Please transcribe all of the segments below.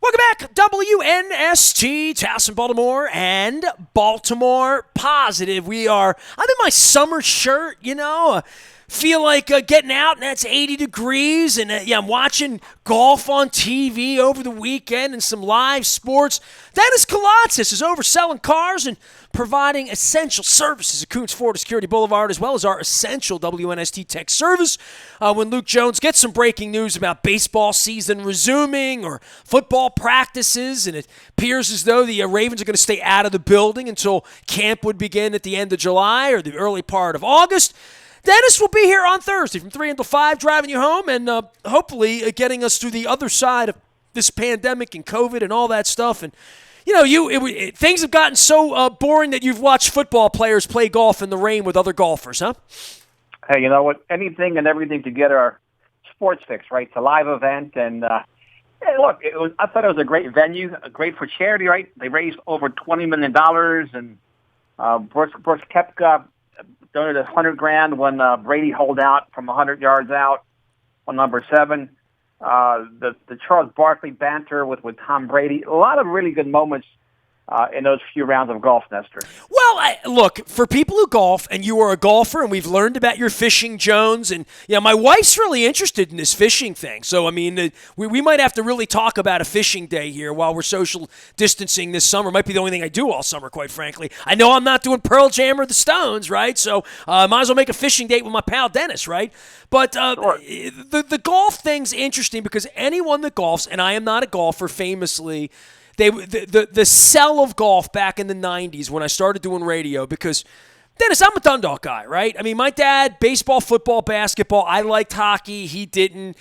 Welcome back, WNST, Towson, Baltimore, and Baltimore Positive. I'm in my summer shirt, feel like getting out, and that's 80 degrees, and I'm watching golf on TV over the weekend and some live sports. Dennis Koulatsos is overselling cars and providing essential services at Coons Florida Security Boulevard, as well as our essential WNST tech service. When Luke Jones gets some breaking news about baseball season resuming or football practices, and it appears as though the Ravens are going to stay out of the building until camp would begin at the end of July or the early part of August, Dennis will be here on Thursday from 3 until 5, driving you home and hopefully getting us through the other side of this pandemic and COVID and all that stuff. And, things have gotten so boring that you've watched football players play golf in the rain with other golfers, huh? Hey, you know what? Anything and everything to get our sports fix, right? It's a live event. And, hey, look, I thought it was a great venue, great for charity, right? They raised over $20 million. And Brooks Koepka donated $100,000 when Brady holed out from 100 yards out on number 7. The Charles Barkley banter with Tom Brady. A lot of really good moments in those few rounds of golf, Nestor. Well, look, for people who golf, and you are a golfer, and we've learned about your fishing, Jones, and my wife's really interested in this fishing thing. So, I mean, we might have to really talk about a fishing day here while we're social distancing this summer. Might be the only thing I do all summer, quite frankly. I know I'm not doing Pearl Jam or the Stones, right? So, might as well make a fishing date with my pal Dennis, right? But Sure. The golf thing's interesting because anyone that golfs, and I am not a golfer famously, the sell of golf back in the 90s when I started doing radio, because Dennis, I'm a Dundalk guy, right? I mean, my dad, baseball, football, basketball. I liked hockey. He didn't.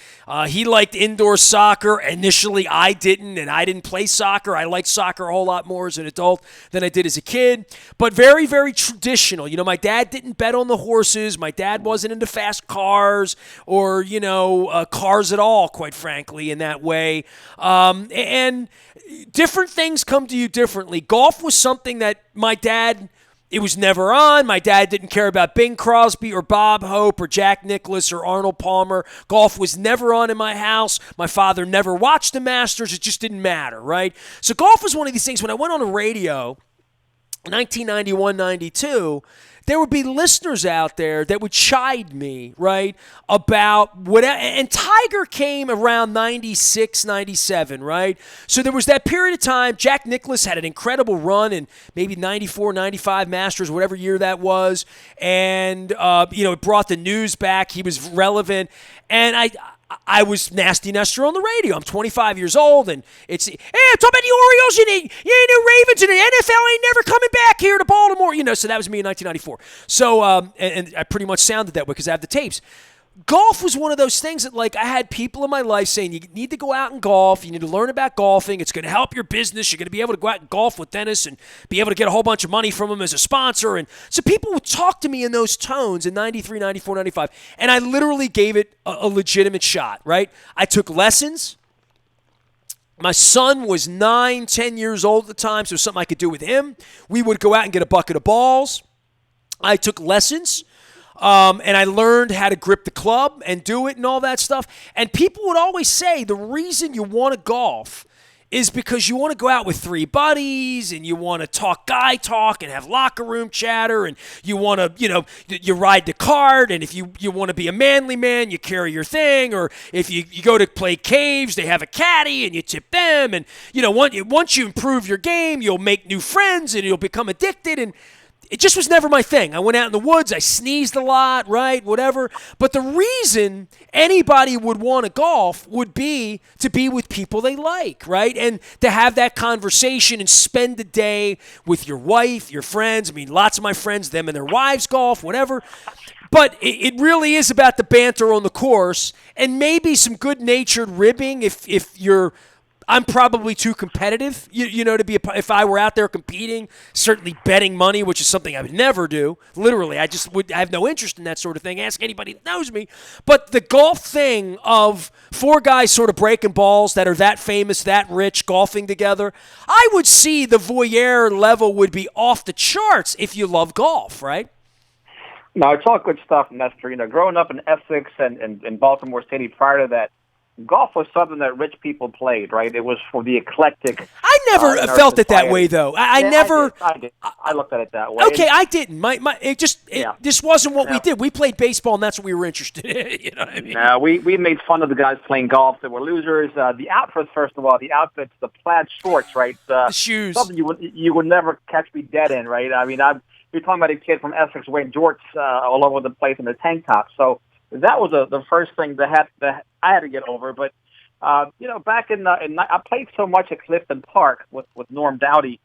He liked indoor soccer. Initially, I didn't, and I didn't play soccer. I liked soccer a whole lot more as an adult than I did as a kid, but very, very traditional. My dad didn't bet on the horses. My dad wasn't into fast cars or, cars at all, quite frankly, in that way. And different things come to you differently. Golf was something that my dad... It was never on. My dad didn't care about Bing Crosby or Bob Hope or Jack Nicklaus or Arnold Palmer. Golf was never on in my house. My father never watched the Masters. It just didn't matter, right? So golf was one of these things. When I went on the radio, 1991, 92, there would be listeners out there that would chide me, right, about whatever. And Tiger came around 96, 97, right? So there was that period of time. Jack Nicklaus had an incredible run in maybe 94, 95 Masters, whatever year that was. And, it brought the news back. He was relevant. And I was Nasty Nestor on the radio. I'm 25 years old, and it's, hey, I'm talking about the Orioles and the Ravens, and the NFL ain't never coming back here to Baltimore. So that was me in 1994. So, and I pretty much sounded that way because I have the tapes. Golf was one of those things that, I had people in my life saying, you need to go out and golf. You need to learn about golfing. It's going to help your business. You're going to be able to go out and golf with Dennis and be able to get a whole bunch of money from him as a sponsor. And so people would talk to me in those tones in 93, 94, 95. And I literally gave it a legitimate shot, right? I took lessons. My son was 9, 10 years old at the time, so it was something I could do with him. We would go out and get a bucket of balls. I took lessons. And I learned how to grip the club and do it and all that stuff. And people would always say the reason you want to golf is because you want to go out with 3 buddies and you want to talk guy talk and have locker room chatter, and you want to, you ride the cart, and if you want to be a manly man, you carry your thing, or if you go to play caves, they have a caddy and you tip them, and once you improve your game, you'll make new friends and you'll become addicted. And it just was never my thing. I went out in the woods. I sneezed a lot, right? Whatever. But the reason anybody would want to golf would be to be with people they like, right? And to have that conversation and spend the day with your wife, your friends. I mean, lots of my friends, them and their wives golf, whatever. But it really is about the banter on the course and maybe some good-natured ribbing if you're... I'm probably too competitive, to be if I were out there competing, certainly betting money, which is something I would never do. Literally, I have no interest in that sort of thing. Ask anybody that knows me. But the golf thing of 4 guys sort of breaking balls that are that famous, that rich, golfing together, I would see the voyeur level would be off the charts if you love golf, right? No, it's all good stuff, Nestor. Growing up in Essex and Baltimore City prior to that, golf was something that rich people played, right? It was for the eclectic. I never in our felt it that society. way, though. I Yeah, never. I did. I looked at it that way. Okay, I didn't. Yeah. This wasn't what we Yeah. did. We played baseball, and that's what we were interested in. You know what I mean? No, we made fun of the guys playing golf that were losers. The outfits, first of all, the outfits, the plaid shorts, right? The shoes. Something you would never catch me dead in, right? I mean, you're talking about a kid from Essex wearing jorts all over the place in the tank top. So that was the first thing that I had to get over. But back I played so much at Clifton Park with Norm Dowdy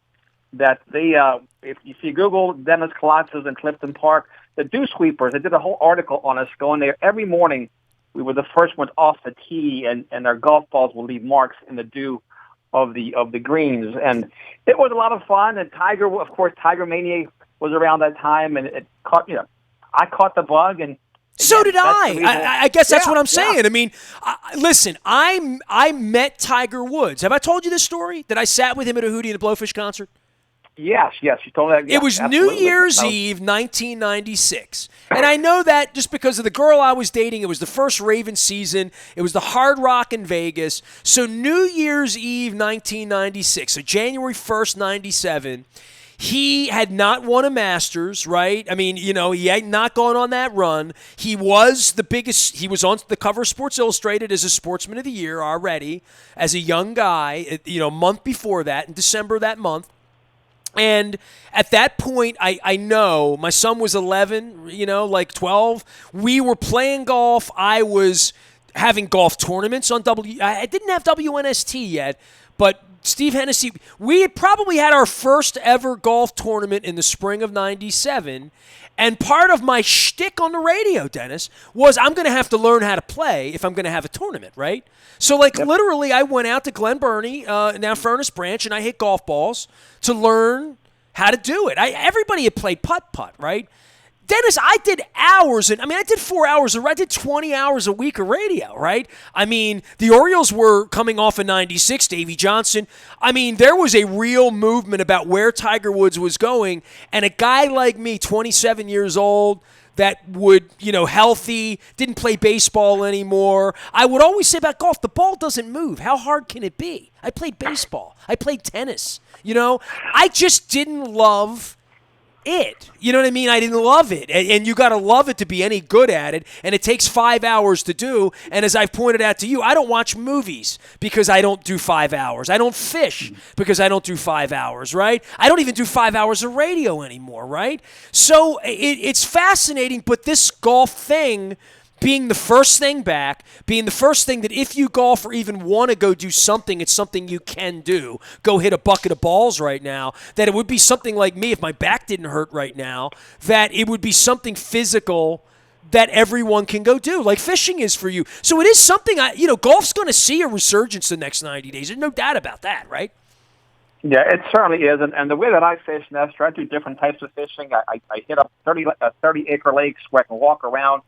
that they, if you Google Dennis Koulatsos and Clifton Park, the dew sweepers, they did a whole article on us going there every morning. We were the first ones off the tee, and our golf balls will leave marks in the dew of the greens, and it was a lot of fun. And Tiger Mania was around that time, and it caught I caught the bug, and so did I. I guess that's what I'm saying. Yeah. I mean, listen, I met Tiger Woods. Have I told you this story? That I sat with him at a Hootie and the Blowfish concert? Yes, you told me that. It was absolutely. New Year's Eve, 1996. And I know that just because of the girl I was dating. It was the first Raven season. It was the Hard Rock in Vegas. So New Year's Eve, 1996. So January 1st, 97. He had not won a Masters, right? I mean, he had not gone on that run. He was the biggest. He was on the cover of Sports Illustrated as a Sportsman of the Year already as a young guy, a month before that, in December of that month. And at that point, I know my son was 11, like 12. We were playing golf. I was having golf tournaments on I didn't have WNST yet, but Steve Hennessy, we had probably had our first ever golf tournament in the spring of 97. And part of my shtick on the radio, Dennis, was I'm going to have to learn how to play if I'm going to have a tournament, right? So, literally, I went out to Glen Burnie, now Furnace Branch, and I hit golf balls to learn how to do it. Everybody had played putt-putt, right? Dennis, I did hours, I did 4 hours, I did 20 hours a week of radio, right? I mean, the Orioles were coming off in 96, Davey Johnson. I mean, there was a real movement about where Tiger Woods was going, and a guy like me, 27 years old, that would, healthy, didn't play baseball anymore. I would always say about golf, the ball doesn't move. How hard can it be? I played baseball. I played tennis. I just didn't love it. You know what I mean? I didn't love it. And you got to love it to be any good at it. And it takes 5 hours to do. And as I've pointed out to you, I don't watch movies because I don't do 5 hours. I don't fish because I don't do 5 hours, right? I don't even do 5 hours of radio anymore, right? So it's fascinating, but this golf thing being the first thing back, being the first thing that if you golf or even want to go do something, it's something you can do. Go hit a bucket of balls right now. That it would be something like me, if my back didn't hurt right now, that it would be something physical that everyone can go do, like fishing is for you. So it is something, golf's going to see a resurgence the next 90 days. There's no doubt about that, right? Yeah, it certainly is. And the way that I fish, Nestor, I do different types of fishing. I hit up 30-acre lakes where I can walk around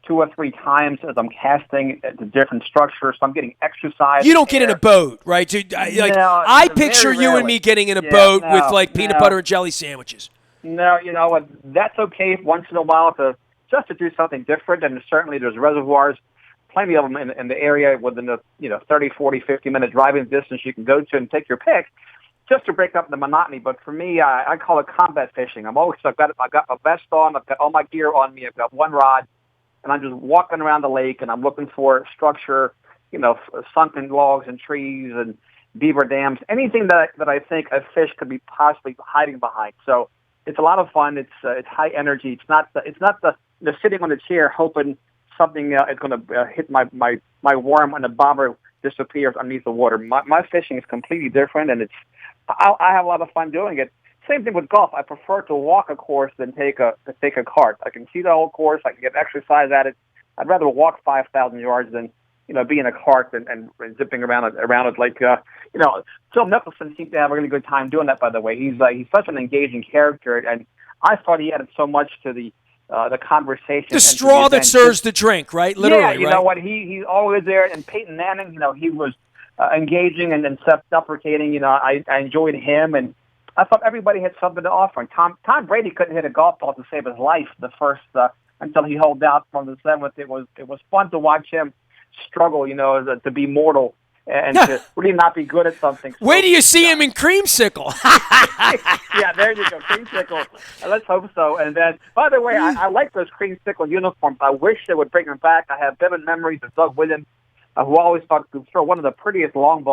2 or 3 times as I'm casting at the different structures, so I'm getting exercise. You don't get in a boat, right? Dude, I picture you and me getting in a boat with peanut butter and jelly sandwiches. No, you know what? That's okay once in a while to do something different. And certainly there's reservoirs, plenty of them in the area within the 30, 40, 50-minute driving distance you can go to and take your pick, just to break up the monotony. But for me, I call it combat fishing. I've got my vest on, I've got all my gear on me, I've got one rod. And I'm just walking around the lake, and I'm looking for structure, sunken logs and trees and beaver dams, anything that I think a fish could be possibly hiding behind. So it's a lot of fun. It's high energy. It's not the sitting on the chair hoping something is going to hit my worm and the bobber disappears underneath the water. My fishing is completely different, and I have a lot of fun doing it. Same thing with golf. I prefer to walk a course than take a cart. I can see the whole course. I can get exercise at it. I'd rather walk 5,000 yards than be in a cart and zipping around it like Phil Mickelson seemed to have a really good time doing that. By the way, he's such an engaging character, and I thought he added so much to the conversation. The straw that stirs the drink, right? Literally, yeah. You know what? He's always there. And Peyton Manning, he was engaging and self-deprecating. I enjoyed him, and I thought everybody had something to offer. And Tom Brady couldn't hit a golf ball to save his life the first until he holed out from the 7th. It was fun to watch him struggle, to be mortal and to really not be good at something. So, wait till you see him in Creamsicle. yeah, there you go, Creamsicle. Let's hope so. And then, by the way, I like those Creamsicle uniforms. I wish they would bring them back. I have vivid memories of Doug Williams, who always thought could throw one of the prettiest long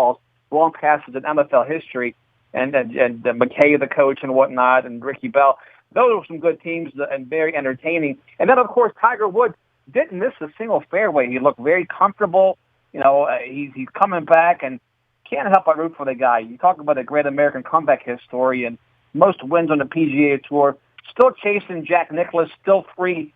passes in NFL history, and McKay, the coach, and whatnot, and Ricky Bell. Those were some good teams and very entertaining. And then, of course, Tiger Woods didn't miss a single fairway. He looked very comfortable. He's coming back, and can't help but root for the guy. You talk about a great American comeback history and most wins on the PGA Tour. Still chasing Jack Nicklaus, still 3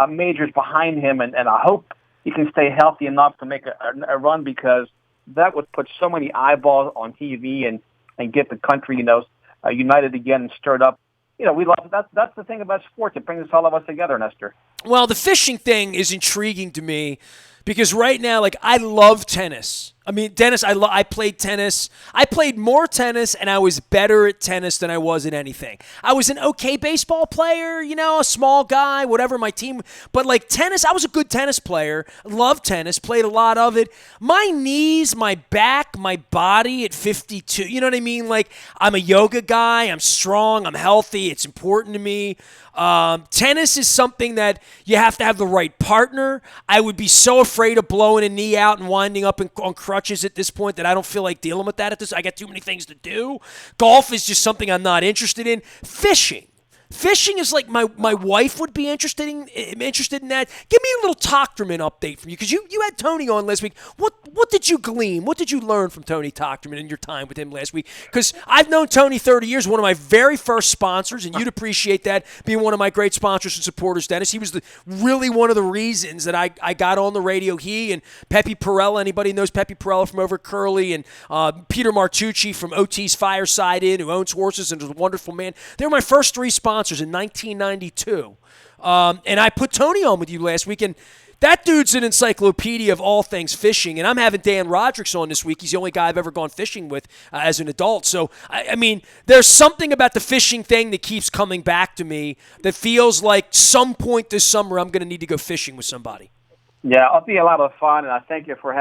majors behind him, and I hope he can stay healthy enough to make a run, because that would put so many eyeballs on TV and get the country, united again and stirred up. We love that's the thing about sports. It brings all of us together, Nestor. Well, the fishing thing is intriguing to me because right now, like, I love tennis. I mean, Dennis, I played tennis. I played more tennis, and I was better at tennis than I was at anything. I was an okay baseball player, a small guy, whatever my team. But, like, tennis, I was a good tennis player. Loved tennis, played a lot of it. My knees, my back, my body at 52, you know what I mean? Like, I'm a yoga guy. I'm strong. I'm healthy. It's important to me. Tennis is something that you have to have the right partner. I would be so afraid of blowing a knee out and winding up on crutches at this point that I don't feel like dealing with that at this. I got too many things to do. Golf is just something I'm not interested in. Fishing is like my wife would be interested in that. Give me a little Tochterman update from you, because you had Tony on last week. What did you glean? What did you learn from Tony Tochterman in your time with him last week? Because I've known Tony 30 years, one of my very first sponsors, and you'd appreciate that, being one of my great sponsors and supporters, Dennis. He was really one of the reasons that I got on the radio. He and Pepe Perella, anybody knows Pepe Perella from over at Curly, and Peter Martucci from OT's Fireside Inn, who owns horses and is a wonderful man. They were my first 3 sponsors in 1992. And I put Tony on with you last week, and that dude's an encyclopedia of all things fishing. And I'm having Dan Rodricks on this week. He's the only guy I've ever gone fishing with as an adult. So, I mean, there's something about the fishing thing that keeps coming back to me that feels like some point this summer I'm going to need to go fishing with somebody. Yeah, it'll be a lot of fun, and I thank you for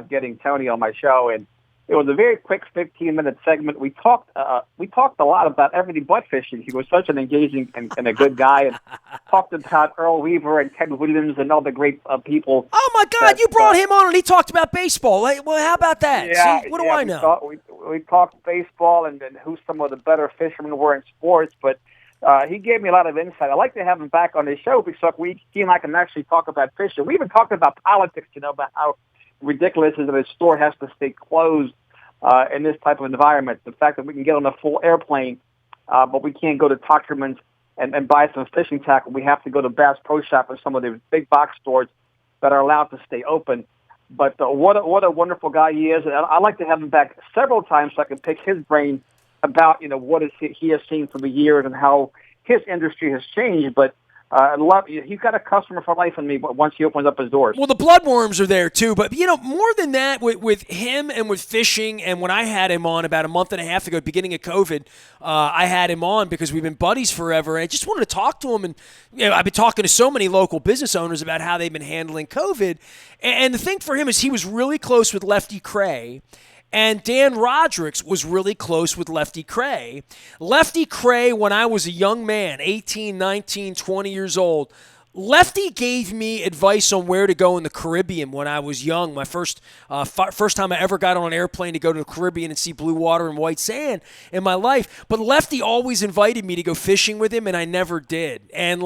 getting Tony on my show. And it was a very quick 15-minute segment. We talked a lot about everything but fishing. He was such an engaging and a good guy, and talked about Earl Weaver and Ted Williams and all the great people. Oh my God, you brought him on and he talked about baseball. Well, how about that? Yeah, see, what do I know? We talked baseball and who some of the better fishermen were in sports, but he gave me a lot of insight. I'd like to have him back on the show because he and I can actually talk about fishing. We even talked about politics, about how ridiculous is that a store has to stay closed in this type of environment. The fact that we can get on a full airplane, but we can't go to Tochterman's and buy some fishing tackle. We have to go to Bass Pro Shop or some of the big box stores that are allowed to stay open. But what a wonderful guy he is. And I'd like to have him back several times so I can pick his brain about what he has seen for the years and how his industry has changed. But he's got a customer for life in me once he opens up his doors. Well, the bloodworms are there too, but more than that, with him and with fishing, and when I had him on about a month and a half ago, beginning of COVID, I had him on because we've been buddies forever, and I just wanted to talk to him. And I've been talking to so many local business owners about how they've been handling COVID, and the thing for him is he was really close with Lefty Cray. And Dan Rodricks was really close with Lefty Cray. Lefty Cray, when I was a young man, 18, 19, 20 years old, Lefty gave me advice on where to go in the Caribbean when I was young. My first time I ever got on an airplane to go to the Caribbean and see blue water and white sand in my life. But Lefty always invited me to go fishing with him, and I never did. And,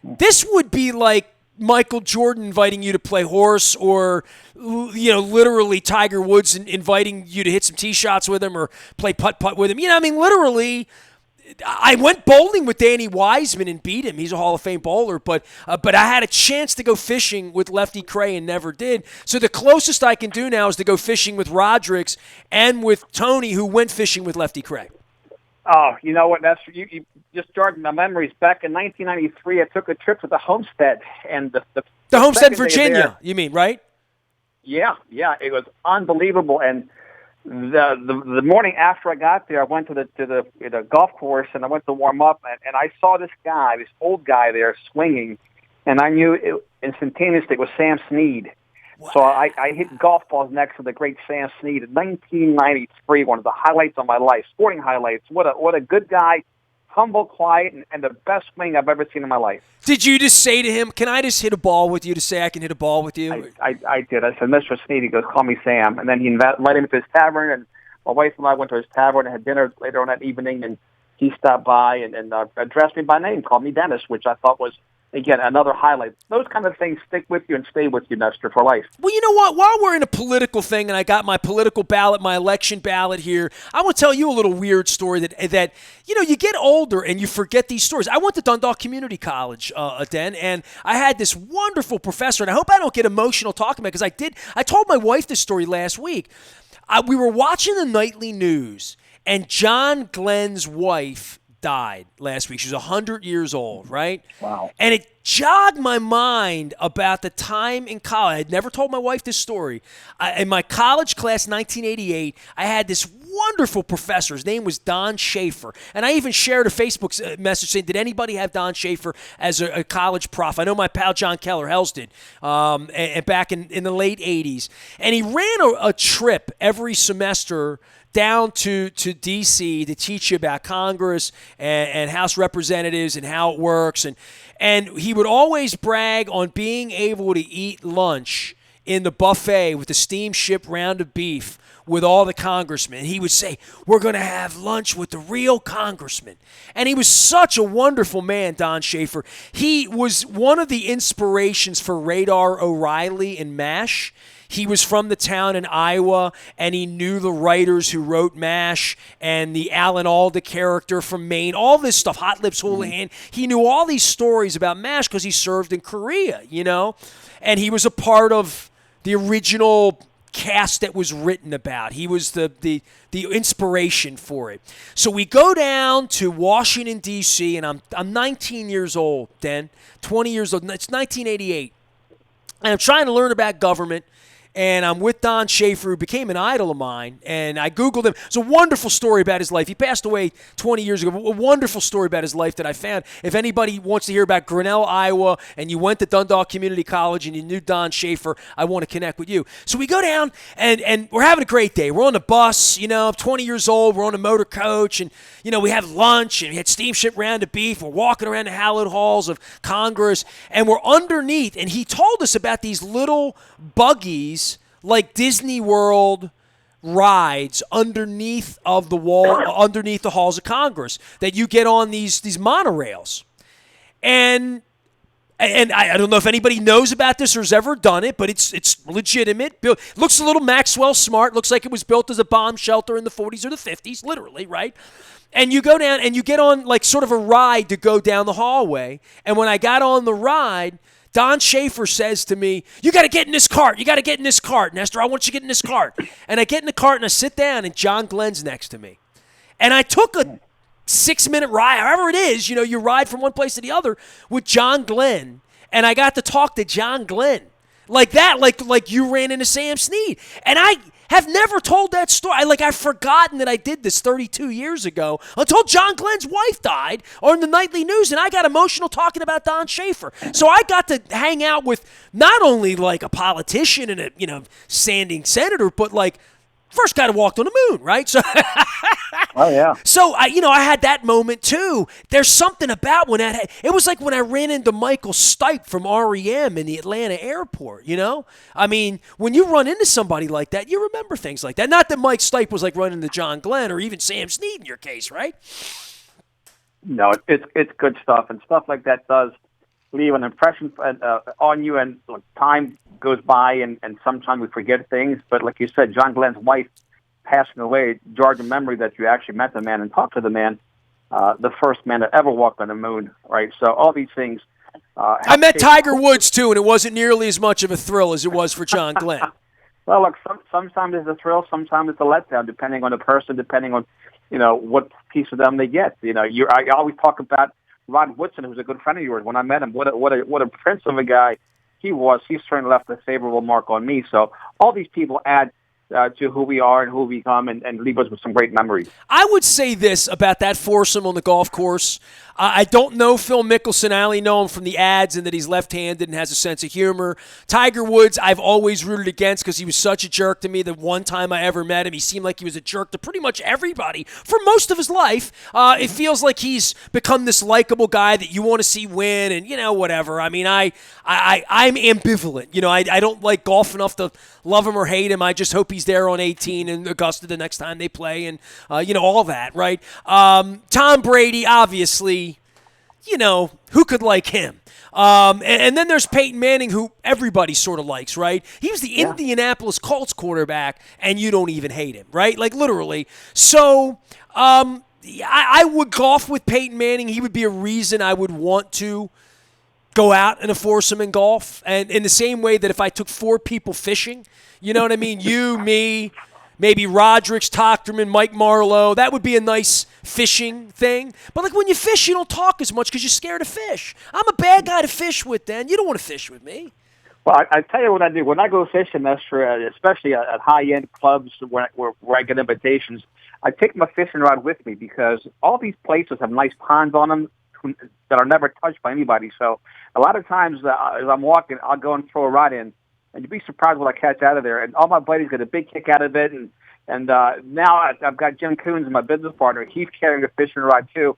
this would be like Michael Jordan inviting you to play horse, or literally Tiger Woods inviting you to hit some tee shots with him or play putt-putt with him. Literally, I went bowling with Danny Wiseman and beat him. He's a Hall of Fame bowler, but I had a chance to go fishing with Lefty Cray and never did. So the closest I can do now is to go fishing with Rodricks and with Tony, who went fishing with Lefty Cray. Oh, you know what? You just jarred my memories. Back in 1993, I took a trip to the Homestead, and the Homestead, Virginia. You mean, right? Yeah, it was unbelievable. And the morning after I got there, I went to the golf course and I went to warm up, and I saw this old guy there swinging, and I knew instantaneously it was Sam Snead. So I hit golf balls next to the great Sam Snead in 1993, one of the highlights of my life, sporting highlights. What a good guy, humble, quiet, and the best swing I've ever seen in my life. Did you just say to him, "Can I just hit a ball with you?" To say I can hit a ball with you? I did. I said, Mr. Snead. He goes, call me Sam. And then he invited me to his tavern, and my wife and I went to his tavern and had dinner later on that evening, and he stopped by and addressed me by name, called me Dennis, which I thought was, again, another highlight. Those kind of things stick with you and stay with you, Nestor, for life. Well, you know what? While we're in a political thing, and I got my political ballot, my election ballot here, I want to tell you a little weird story that you get older and you forget these stories. I went to Dundalk Community College, Den, and I had this wonderful professor, and I hope I don't get emotional talking about it because I told my wife this story last week. We were watching the nightly news, and John Glenn's wife died last week. She was 100 years old, right? Wow. And it jogged my mind about the time in college. I had never told my wife this story. In my college class, 1988, I had this wonderful professor. His name was Don Schaefer. And I even shared a Facebook message saying, did anybody have Don Schaefer as a college prof? I know my pal John Keller-Hells did and back in the late 80s. And he ran a trip every semester down to D.C. to teach you about Congress and House Representatives and how it works. And he would always brag on being able to eat lunch in the buffet with the steamship round of beef with all the congressmen. And he would say, we're going to have lunch with the real congressman. And he was such a wonderful man, Don Schaefer. He was one of the inspirations for Radar O'Reilly in MASH. He was from the town in Iowa, and he knew the writers who wrote MASH and the Alan Alda character from Maine, all this stuff, Hot Lips Houlihan. He knew all these stories about MASH because he served in Korea, and he was a part of the original cast that was written about. He was the inspiration for it. So we go down to Washington, D.C., and I'm 19 years old then, 20 years old. It's 1988. And I'm trying to learn about government. And I'm with Don Schaefer, who became an idol of mine, and I Googled him. It's a wonderful story about his life. He passed away 20 years ago. A wonderful story about his life that I found. If anybody wants to hear about Grinnell, Iowa, and you went to Dundalk Community College and you knew Don Schaefer, I want to connect with you. So we go down, and we're having a great day. We're on the bus, I'm 20 years old. We're on a motor coach, and, we have lunch, and we had steamship round of beef. We're walking around the hallowed halls of Congress, and we're underneath, and he told us about these little buggies like Disney World rides underneath of the wall, underneath the halls of Congress, that you get on these monorails. And I don't know if anybody knows about this or has ever done it, but it's legitimate. Looks a little Maxwell Smart. Looks like it was built as a bomb shelter in the 40s or the 50s, literally, right? And you go down and you get on like sort of a ride to go down the hallway. And when I got on the ride, Don Schaefer says to me, you got to get in this cart. You got to get in this cart, Nestor. I want you to get in this cart. And I get in the cart and I sit down and John Glenn's next to me. And I took a 6-minute ride, however it is, you ride from one place to the other with John Glenn. And I got to talk to John Glenn like that, like you ran into Sam Snead. And I have never told that story. I've forgotten that I did this 32 years ago until John Glenn's wife died on the nightly news, and I got emotional talking about Don Schaefer. So I got to hang out with not only like a politician and a standing senator, but like first guy to walk on the moon, right? So, oh yeah. So I had that moment too. There's something about when it was like when I ran into Michael Stipe from REM in the Atlanta airport. I mean, when you run into somebody like that, you remember things like that. Not that Mike Stipe was like running into John Glenn or even Sam Snead in your case, right? No, it's good stuff, and stuff like that does leave an impression on you, and time goes by, and sometimes we forget things. But like you said, John Glenn's wife passing away jarred the memory that you actually met the man and talked to the man, the first man that ever walked on the moon, right? So all these things. I met Tiger Woods, too, and it wasn't nearly as much of a thrill as it was for John Glenn. Well, look, sometimes it's a thrill, sometimes it's a letdown, depending on the person, depending on, what piece of them they get. I always talk about Rod Woodson, who's a good friend of yours. When I met him, what a prince of a guy he was. He certainly left a favorable mark on me. So all these people add to who we are and who we become, and leave us with some great memories. I would say this about that foursome on the golf course. I don't know Phil Mickelson. I only know him from the ads and that he's left-handed and has a sense of humor. Tiger Woods, I've always rooted against because he was such a jerk to me. The one time I ever met him, he seemed like he was a jerk to pretty much everybody for most of his life. It feels like he's become this likable guy that you want to see win and, whatever. I mean, I'm ambivalent. I don't like golf enough to love him or hate him. I just hope he's there on 18 in Augusta the next time they play and, all that, right? Tom Brady, obviously, who could like him? And then there's Peyton Manning, who everybody sort of likes, right? He was the Indianapolis Colts quarterback, and you don't even hate him, right? Like, literally. So I would golf with Peyton Manning. He would be a reason I would want to go out in a foursome and golf. And in the same way that if I took 4 people fishing, you know what I mean? You, me, maybe Roderick's, Tochterman, Mike Marlowe. That would be a nice fishing thing. But like when you fish, you don't talk as much because you're scared to fish. I'm a bad guy to fish with, Dan. You don't want to fish with me. Well, I tell you what I do. When I go fishing, especially at high-end clubs where I get invitations, I take my fishing rod with me because all these places have nice ponds on them that are never touched by anybody. So a lot of times as I'm walking, I'll go and throw a rod in, and you'd be surprised what I catch out of there. And all my buddies get a big kick out of it. And now I've got Jim Coons, my business partner. He's carrying a fishing rod too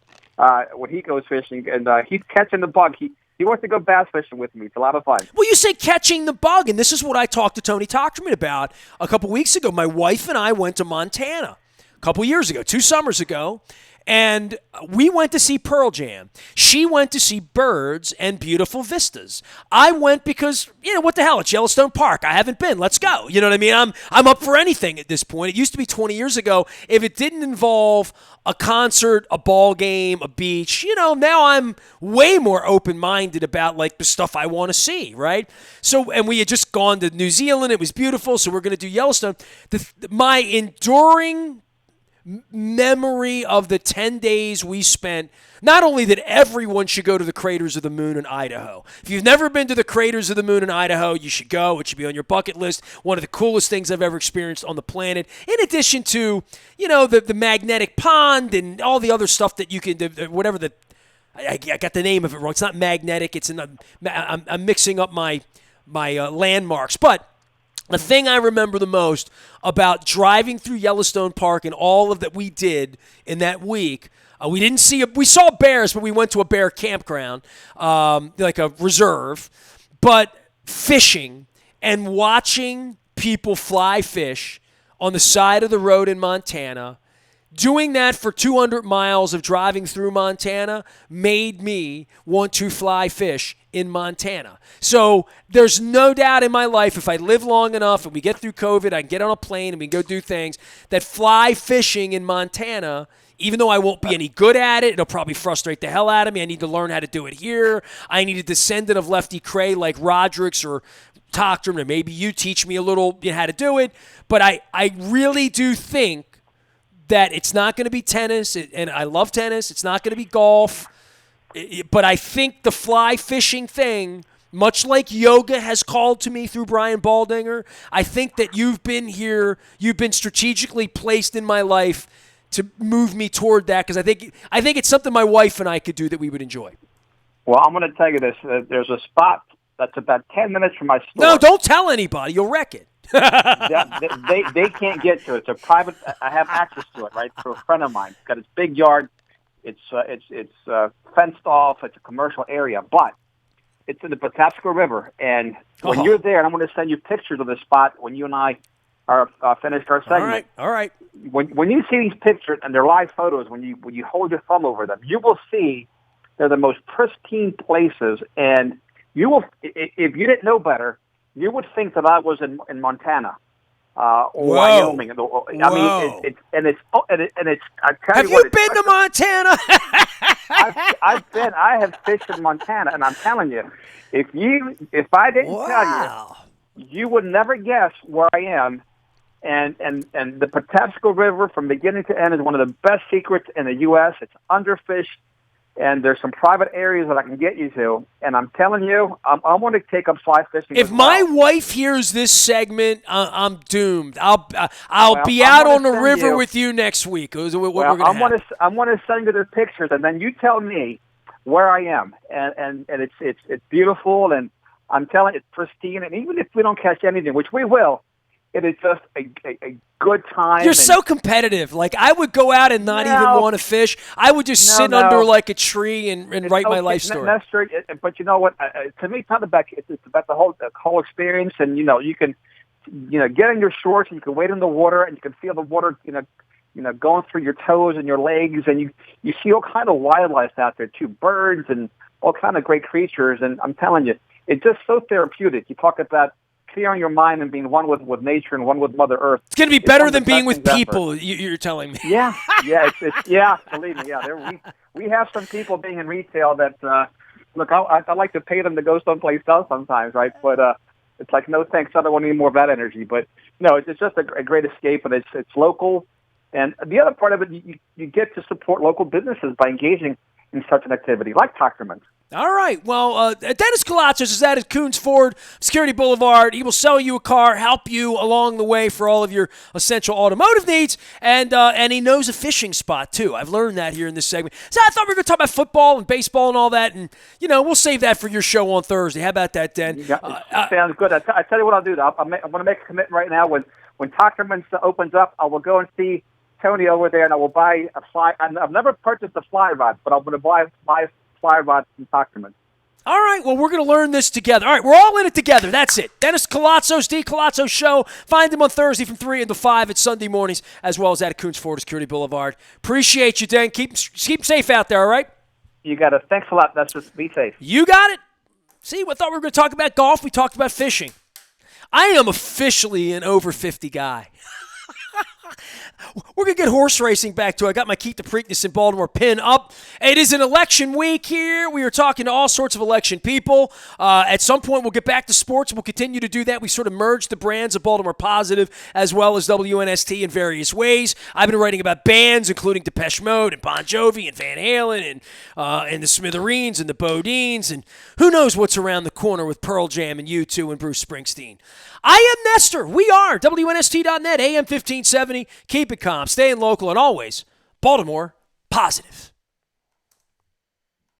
when he goes fishing, and he's catching the bug. He wants to go bass fishing with me. It's a lot of fun. Well, you say catching the bug, and this is what I talked to Tony Tochterman about a couple weeks ago. My wife and I went to Montana a couple years ago, 2 summers ago, and we went to see Pearl Jam. She went to see birds and beautiful vistas. I went because, what the hell? It's Yellowstone Park. I haven't been. Let's go. You know what I mean? I'm up for anything at this point. It used to be 20 years ago. If it didn't involve a concert, a ball game, a beach, now I'm way more open-minded about like the stuff I want to see, right? So, and we had just gone to New Zealand. It was beautiful, so we're going to do Yellowstone. My enduring memory of the 10 days we spent, not only that everyone should go to the Craters of the Moon in Idaho. If you've never been to the Craters of the Moon in Idaho, you should go. It should be on your bucket list. One of the coolest things I've ever experienced on the planet. In addition to, the magnetic pond and all the other stuff that you can do, whatever I got the name of it wrong. It's not magnetic. It's I'm mixing up my landmarks. But the thing I remember the most about driving through Yellowstone Park and all of that we did in that week, we saw bears, but we went to a bear campground, like a reserve. But fishing and watching people fly fish on the side of the road in Montana, doing that for 200 miles of driving through Montana made me want to fly fish in Montana. So there's no doubt in my life, if I live long enough and we get through COVID, I can get on a plane and we can go do things, that fly fishing in Montana, even though I won't be any good at it, it'll probably frustrate the hell out of me. I need to learn how to do it here. I need a descendant of Lefty Cray like Roderick's or Tochterman, or maybe you teach me a little how to do it. But I really do think that it's not going to be tennis, and I love tennis. It's not going to be golf. But I think the fly fishing thing, much like yoga has called to me through Brian Baldinger, I think that you've been strategically placed in my life to move me toward that, because I think it's something my wife and I could do that we would enjoy. Well, I'm going to tell you this. There's a spot that's about 10 minutes from my store. No, don't tell anybody. You'll wreck it. They can't get to it. It's a private. I have access to it, right? For a friend of mine. It's got his big yard. It's fenced off. It's a commercial area, but it's in the Patapsco River. And when you're there, and I'm going to send you pictures of the spot when you and I are finished our segment. All right. When you see these pictures and they're live photos, when you hold your thumb over them, you will see they're the most pristine places. And you will, if you didn't know better, you would think that I was in Montana or Wyoming. I mean, it's. I tell have you what, you been to Montana? I have fished in Montana, and I'm telling you, if I didn't tell you, you would never guess where I am. And the Patapsco River, from beginning to end, is one of the best secrets in the U.S. It's underfished. and there's some private areas that I can get you to. And I'm telling you, I'm going to take up fly fishing. If as my well. wife hears this segment, I'm doomed. I'll be I'm out gonna on the send river you- with you next week. Is what Well, we're going to have. I'm going to send you the pictures, and then you tell me where I am, and it's beautiful, and I'm telling you, it's pristine. And even if we don't catch anything, which we will, it is just a good time. You're so competitive. Like, I would go out and not even want to fish. I would just sit under like a tree and write my life story. Nestor, but you know what? To me, it's not about it's about the whole experience. And you can get in your shorts and you can wade in the water and you can feel the water going through your toes and your legs, and you see all kind of wildlife out there too, birds and all kind of great creatures. And I'm telling you, it's just so therapeutic. You talk about clearing your mind and being one with nature and one with Mother Earth. It's going to be better than being with people, you're telling me. Yeah, believe me, yeah. We have some people being in retail that, look, I like to pay them to go someplace else sometimes, right? But it's like, no thanks, I don't want any more of that energy. But, no, it's just a great escape, and it's local. And the other part of it, you get to support local businesses by engaging in such an activity, like Tochterman. All right. Well, Dennis Koulatsos is at Coons Ford, Security Boulevard. He will sell you a car, help you along the way for all of your essential automotive needs, and he knows a fishing spot, too. I've learned that here in this segment. So I thought we were going to talk about football and baseball and all that, and, we'll save that for your show on Thursday. How about that, Den? Sounds good. I tell you what I'll do. I'm going to make a commitment right now. When Tochterman opens up, I will go and see Tony over there, and I will buy a fly. I've never purchased a fly rod, but I'm going to buy a fly rod from Tochterman. All right, well, we're going to learn this together. All right, we're all in it together. That's it. Dennis Koulatsos, D. Koulatsos Show. Find him on Thursday from 3 until 5 at Sunday mornings, as well as at Coons Ford, Security Boulevard. Appreciate you, Dan. Keep safe out there, all right? You got it. Thanks a lot. That's just be safe. You got it. See, I thought we were going to talk about golf. We talked about fishing. I am officially an over 50 guy. We're going to get horse racing back to it. I got my Keep the Preakness in Baltimore pin up. It is an election week here. We are talking to all sorts of election people. At some point, we'll get back to sports. We'll continue to do that. We sort of merged the brands of Baltimore Positive as well as WNST in various ways. I've been writing about bands, including Depeche Mode and Bon Jovi and Van Halen and the Smithereens and the Bodines, and who knows what's around the corner with Pearl Jam and U2 and Bruce Springsteen. I am Nestor. We are WNST.net, AM 1570. Keep it calm, staying local, and always Baltimore Positive.